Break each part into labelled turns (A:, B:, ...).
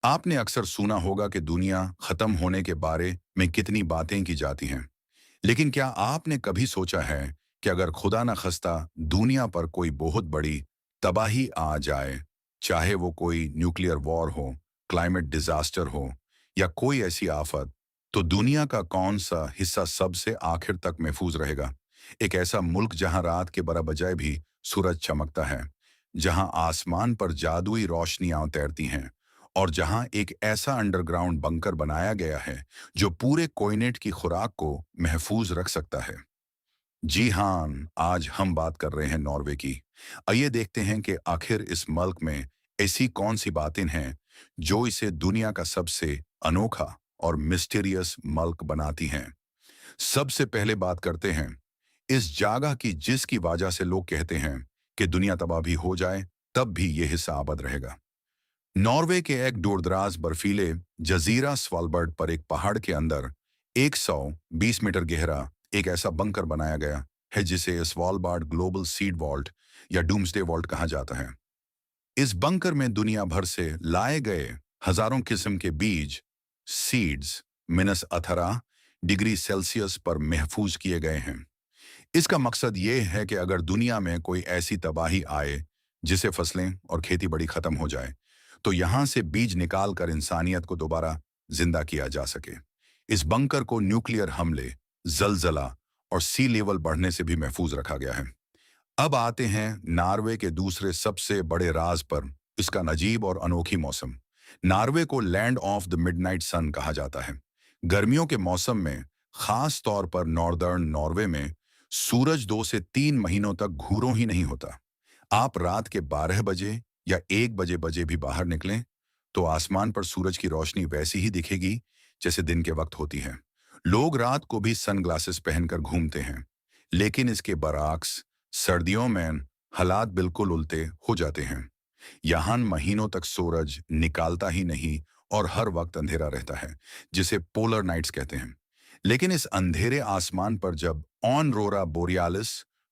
A: आपने अक्सर सुना होगा कि दुनिया खत्म होने के बारे में कितनी बातें की जाती हैं, लेकिन क्या आपने कभी सोचा है कि अगर खुदा न खस्ता दुनिया पर कोई बहुत बड़ी तबाही आ जाए, चाहे वो कोई न्यूक्लियर वॉर हो, क्लाइमेट डिजास्टर हो या कोई ऐसी आफत, तो दुनिया का कौन सा हिस्सा सबसे आखिर तक महफूज रहेगा? एक ऐसा मुल्क जहां रात के बरा बजाय भी सूरज चमकता है, जहां आसमान पर जादुई रोशनियां तैरती हैं और जहां एक ऐसा अंडरग्राउंड बंकर बनाया गया है जो पूरे कोयनेट की खुराक को महफूज रख सकता है। जी हाँ, आज हम बात कर रहे हैं नॉर्वे की। आइए देखते हैं कि आखिर इस मुल्क में ऐसी कौन सी बातें हैं जो इसे दुनिया का सबसे अनोखा और मिस्टीरियस मुल्क बनाती हैं। सबसे पहले बात करते हैं इस जगह की जिसकी वजह से लोग कहते हैं कि दुनिया तबाह भी हो जाए तब भी ये हिस्सा आबाद रहेगा। नॉर्वे के एक दूरदराज बर्फीले जजीरा स्वालबर्ड पर एक पहाड़ के अंदर 120 मीटर गहरा एक ऐसा बंकर बनाया गया है जिसे स्वालबार्ड ग्लोबल सीड वॉल्ट या डूम्सडे वॉल्ट कहा जाता है। इस बंकर में दुनिया भर से लाए गए हजारों किस्म के बीज सीड्स -18 डिग्री सेल्सियस पर महफूज किए गए हैं। इसका मकसद ये है कि अगर दुनिया में कोई ऐसी तबाही आए जिसे फसलें और खेती बड़ी खत्म हो जाए, तो यहां से बीज निकाल कर इंसानियत को दोबारा जिंदा किया जा सके। इस बंकर को न्यूक्लियर हमले, जलजला और सी लेवल बढ़ने से भी महफूज रखा गया है। अब आते हैं नॉर्वे के दूसरे सबसे बड़े राज पर, इसका नजीब और अनोखी मौसम। नॉर्वे को लैंड ऑफ द मिडनाइट सन कहा जाता है। गर्मियों के मौसम में, खास तौर पर नॉर्दर्न नॉर्वे में, सूरज 2 से 3 महीनों तक घूरों ही नहीं होता। आप रात के 12 बजे या 1 बजे भी बाहर निकलें तो आसमान पर सूरज की रोशनी वैसी ही दिखेगी जैसे दिन के वक्त होती है। लोग रात को भी सनग्लासेस पहनकर घूमते हैं, लेकिन इसके बरअक्स सर्दियों में हालात बिल्कुल उल्टे हो जाते हैं। यहाँ महीनों तक सूरज निकालता ही नहीं और हर वक्त अंधेरा रहता है, जिसे पोलर नाइट्स कहते हैं। लेकिन इस अंधेरे आसमान पर जब ऑनरोरा बोरियालिस,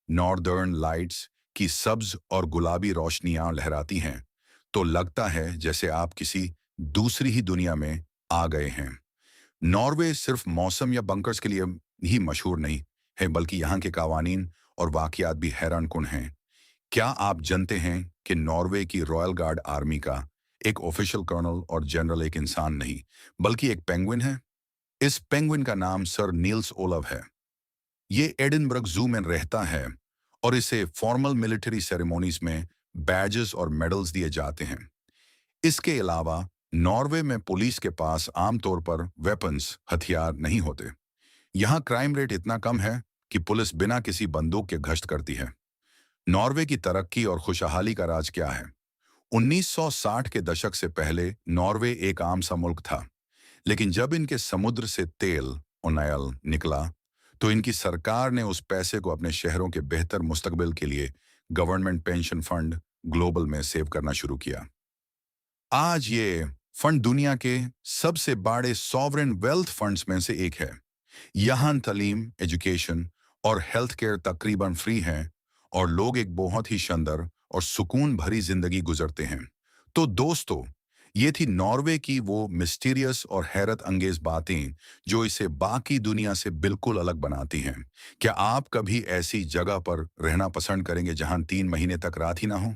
A: नॉर्दर्न लाइट्स की सब्ज और गुलाबी रोशनियां लहराती हैं, तो लगता है जैसे आप किसी दूसरी ही दुनिया में आ गए हैं। नॉर्वे सिर्फ मौसम या बंकर्स के लिए ही मशहूर नहीं है, बल्कि यहाँ के कवानीन और वाकयात भी हैरानकुन हैं। क्या आप जानते हैं कि नॉर्वे की रॉयल गार्ड आर्मी का एक ऑफिशियल कर्नल और जनरल एक इंसान नहीं, बल्कि एक पेंगुइन है? इस पेंगुइन का नाम सर नील्स ओलव है। ये एडिनबर्ग जू में रहता है और इसे फॉर्मल मिलिट्री सेरेमोनीज में बैजेस और मेडल्स दिए जाते हैं। इसके अलावा नॉर्वे में पुलिस के पास आमतौर पर वेपन्स हथियार नहीं होते। यहाँ क्राइम रेट इतना कम है कि पुलिस बिना किसी बंदूक के गश्त करती है। नॉर्वे की तरक्की और खुशहाली का राज क्या है? 1960 के दशक से पहले नॉर्वे एक आम सा मुल्क था, लेकिन जब इनके समुद्र से तेल ओनायल निकला, तो इनकी सरकार ने उस पैसे को अपने शहरों के बेहतर मुस्तकबिल के लिए गवर्नमेंट पेंशन फंड ग्लोबल में सेव करना शुरू किया। आज ये फंड दुनिया के सबसे बड़े सॉवरेन वेल्थ फंड्स में से एक है। यहाँ तालीम, एजुकेशन और हेल्थ केयर तकरीबन फ्री हैं और लोग एक बहुत ही शानदार और सुकून भरी जिंदगी गुजरते हैं। तो दोस्तों, ये थी नॉर्वे की वो मिस्टीरियस और हैरत अंगेज बातें जो इसे बाकी दुनिया से बिल्कुल अलग बनाती हैं। क्या आप कभी ऐसी जगह पर रहना पसंद करेंगे जहां 3 महीने तक रात ही ना हो?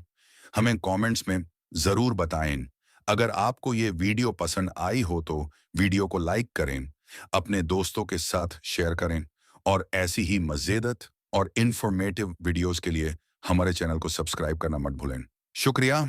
A: हमें कमेंट्स में जरूर बताएं। अगर आपको ये वीडियो पसंद आई हो तो वीडियो को लाइक करें, अपने दोस्तों के साथ शेयर करें और ऐसी ही मजेदार और इंफॉर्मेटिव वीडियोस के लिए हमारे चैनल को सब्सक्राइब करना मत भूलें। शुक्रिया।